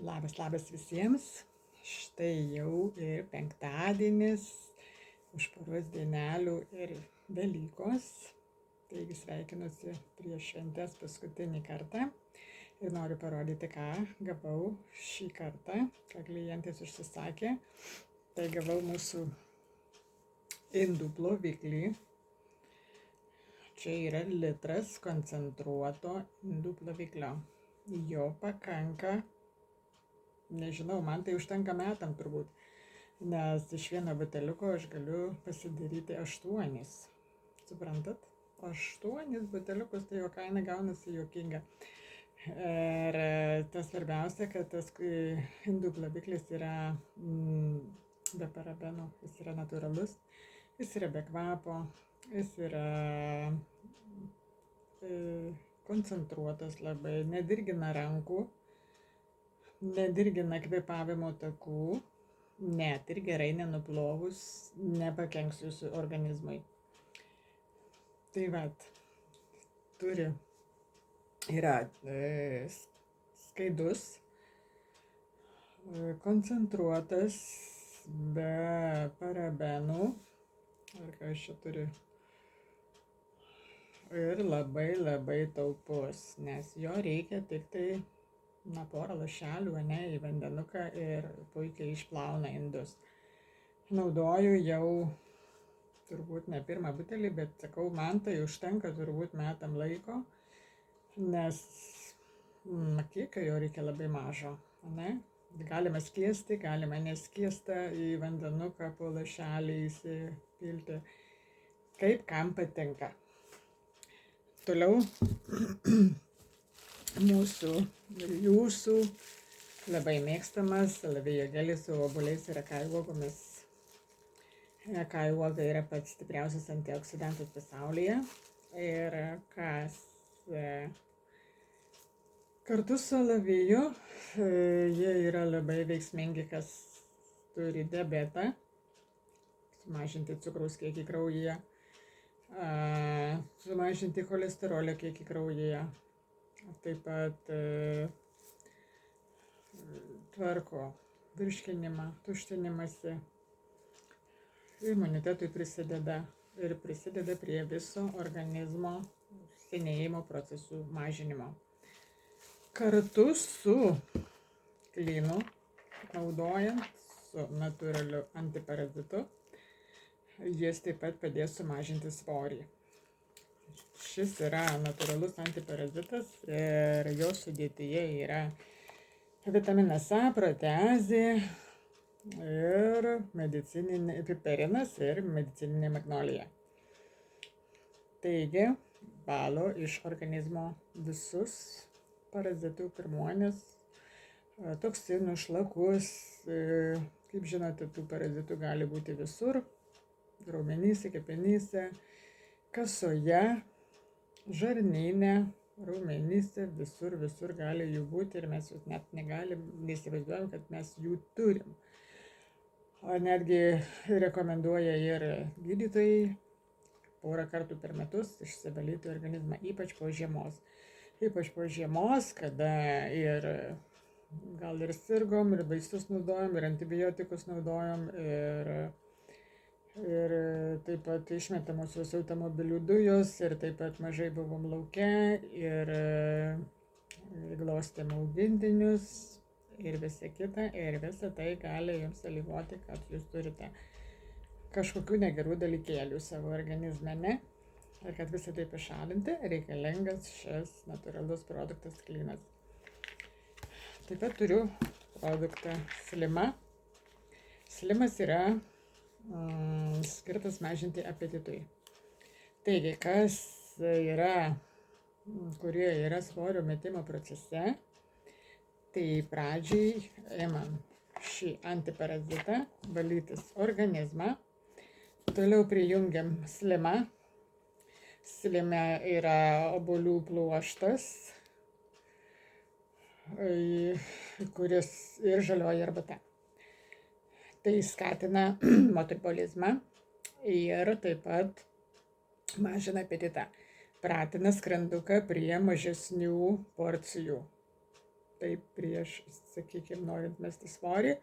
Labas visiems. Štai jau ir penktadienis, už poros dienelių ir Velykos. Taigi sveikinuosi prieš šventės paskutinį kartą ir noriu parodyti, ką gavau šį kartą, ką klientės užsisakė. Tai gavau mūsų indų ploviklį. Čia yra litras koncentruoto indų ploviklio. Jo pakanka, nežinau, man tai užtenka metam turbūt, nes iš vieno buteliuko aš galiu pasidaryti 8. Suprantat? 8 buteliukus, tai jo kaina gaunasi juokinga. Ir tas svarbiausia, kad tas indų ploviklis yra be parabenų, jis yra natūralus, jis yra be kvapo, jis yra koncentruotas labai, nedirgina rankų, nedirgina kvėpavimo takų, net ir gerai nenuplovus nepakenks jūsų organizmui. Tai vat, yra skaidus, koncentruotas, be parabenų, ar ką aš čia turiu, ir labai taupus, nes jo reikia tik tai porą lašelių į vandenuką ir puikiai išplauna indus. Naudoju jau turbūt ne pirmą butelį, bet sakau, man tai užtenka turbūt metam laiko, nes kiekio jo reikia labai mažo. Galima skiesti, galima neskiestą į vandenuką po lašelį įsipilti, kaip kam patinka. Toliau jūsų labai mėgstamas alavijo gelis su obuoliais ir akaiuogomis. Akaiuoga yra pats stipriausias antioksidantas pasaulyje ir kas kartu su alaviju jie yra labai veiksmingi, kas turi diabetą, sumažinti cukraus kiekį kraujyje, sumažinti cholesterolio kiekį kraujyje, taip pat tvarko virškinimą, tuštinimąsi, imunitetui prisideda prie viso organizmo senėjimo procesų mažinimo. Kartu su klynu, naudojant su natūraliu antiparazitu, jis taip pat padės sumažinti svorį. Šis yra natūralus antiparazitas ir jo sudėtyje yra vitaminas A, proteazė ir piperinas ir medicininė magnolija. Taigi, valo iš organizmo visus parazitų pirmuonės, toksinų, šlakus. Kaip žinote, tų parazitų gali būti visur. Raumenyse, kepenyse, kasoje, žarnyne, raumenyse, visur gali jų būti ir mes jūs net neįsivaizduojam, kad mes jų turim. O netgi rekomenduoja ir gydytojai porą kartų per metus išsivalyti organizmą, ypač po žiemos. Kada ir gal ir sirgom, ir vaistus naudojom, ir antibiotikus naudojom, ir taip pat išmetamos visos automobilių dujos, ir taip pat mažai buvom lauke, ir glostėm augintinius, ir visa kita, ir visa tai gali jums sąlygoti, kad jūs turite kažkokių negerų dalykėlių savo organizme, ne? Ir kad visą tai pašalinti, reikalingas šis natūralus produktas klynas. Taip pat turiu produktą Slima. Slimas yra skirtas mažinti apetitui. Taigi, kurie yra svorio metimo procese, tai pradžiai imam šį antiparazitą, valytis organizmą, toliau prijungiam Slimą. Slime yra obuolių pluoštas, kuris ir žalioji arbata. Tai skatina metabolizmą ir taip pat mažina apetitą. Pratina skranduką prie mažesnių porcijų. taip prieš, sakykime, norint mesti svorį.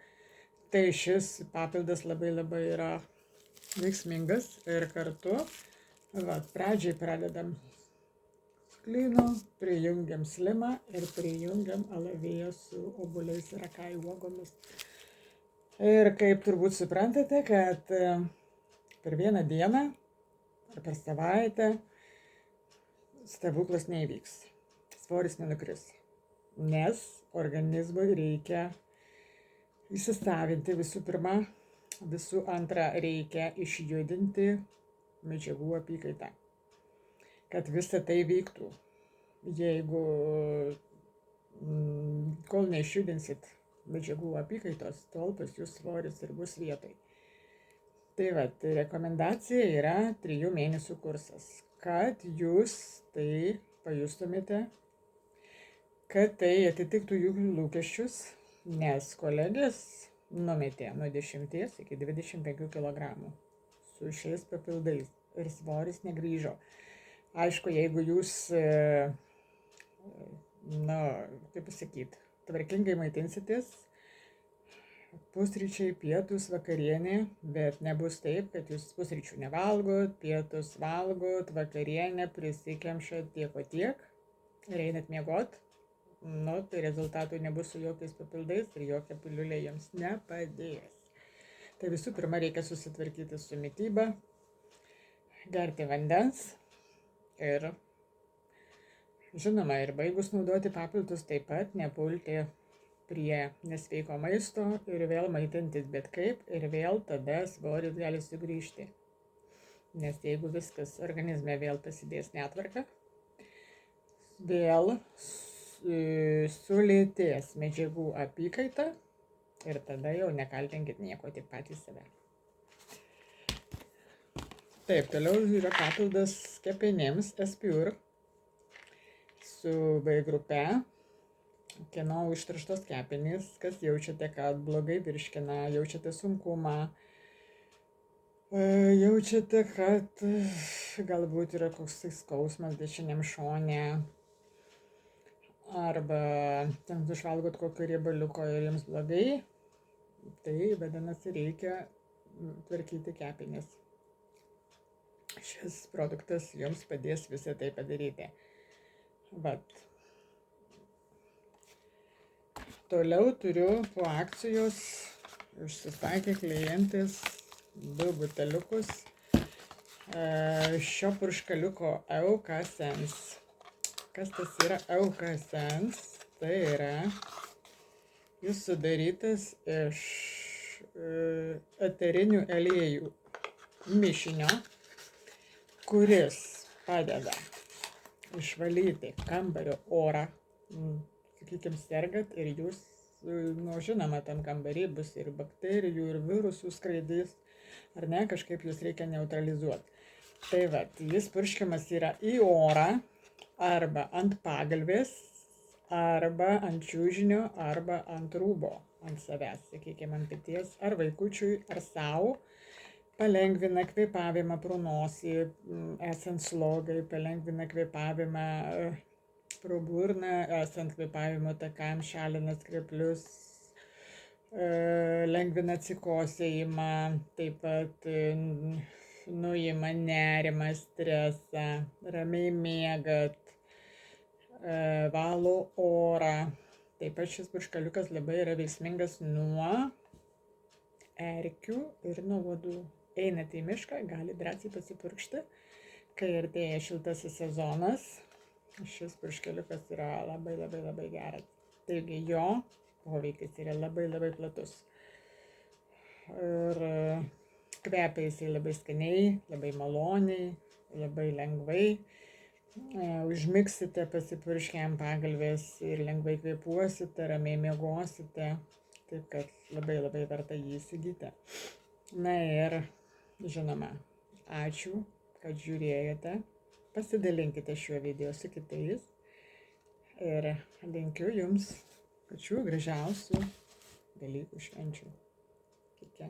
Tai šis papildas labai yra veiksmingas ir kartu, pradžiai pradedam klyno, prijungiam slimą ir prijungiam alaviją su obuoliais ir akai uogomis. Ir kaip turbūt suprantate, kad per vieną dieną ar per savaitę stebuklas neįvyks, svoris nenukris, nes organizmui reikia įsisavinti visų pirma, visų antra reikia išjudinti medžiagų apykaitą, kad visa tai vyktų. Jeigu kol neišjudinsit medžiagų apykaitos, tol pas jūs svoris ir bus vietoj. Tai rekomendacija yra 3 mėnesių kursas, kad jūs tai pajustumėte, kad tai atitiktų jų lūkesčius, nes kolegės numetė nuo 10 iki 25 kg su šiais papildais ir svoris negrįžo. Aišku, jeigu jūs, kaip pasakyti, tvarkingai maitinsitės, pusryčiai, pietus, vakarienė, bet nebus taip, kad jūs pusryčių nevalgot, pietus valgot, vakarienę prisikemšat tiek ir einat miegot, tai rezultatų nebus su jokiais papildais ir jokia piliulė jums nepadės. Tai visų pirma reikia susitvarkyti su mityba, gerti vandens ir žinoma, ir baigus naudoti papildus taip pat nepulti prie nesveiko maisto ir vėl maitintis bet kaip ir vėl tada svoris gali sugrįžti. Nes jeigu viskas organizme vėl pasidės netvarka, vėl sulėtės medžiagų apykaita ir tada jau nekaltinkit nieko, tik patys save. Taip, toliau yra papildas kepenims S-Pure su B grupe. Kieno užterštos kepenys, kas jaučiate, kad blogai virškina, jaučiate sunkumą, jaučiate, kad galbūt yra koks skausmas dešiniam šone, arba ten užvalgot kokio riebaliuko ir jums blogai, tai vadinasi reikia tvarkyti kepenis. Šis produktas jums padės visą tai padaryti. Toliau turiu po akcijos, užsisakė klientis 2 buteliukus šio purškaliuko EukaSense. Kas tas yra EukaSense? Tai yra jis sudarytas iš eterinių aliejų mišinio, kuris padeda išvalyti kambario orą. Sakykime, sergat ir jūs, žinoma, tam kambarį bus ir bakterijų, ir virusų skraidys, ar ne, kažkaip jūs reikia neutralizuoti. Tai jis purškiamas yra į orą, arba ant pagalvės, arba ant čiužinio, arba ant rūbo, ant savęs, sakykime, ant peties, ar vaikučiui, ar savo. Palengvina kvėpavimą pro nosį, esant slogai, palengvina kvėpavimą pro burną, esant kvėpavimo takams, šalina skreplius, lengvina atsikosėjimą, taip pat nuima nerimą, stresą, ramiai miegat, valo orą. Taip pat šis purškaliukas labai yra veiksmingas nuo erkių ir nuo uodų. Einate į mišką, gali drąsiai pasipurkšti, kai artėja šiltasis sezonas. Šis purškaliukas yra labai geras. Taigi jo poveikis yra labai platus. Ir kvepia jisai labai skaniai, labai maloniai, labai lengvai. Užmigsite pasipurškę ant pagalvės ir lengvai kvėpuosite, ramiai miegosite. Taip kad labai verta jį įsigyti. Na ir žinoma, ačiū, kad žiūrėjote. Pasidalinkite šiuo video su kitais ir linkiu jums pačių gražiausių Velykų švenčių. Iki.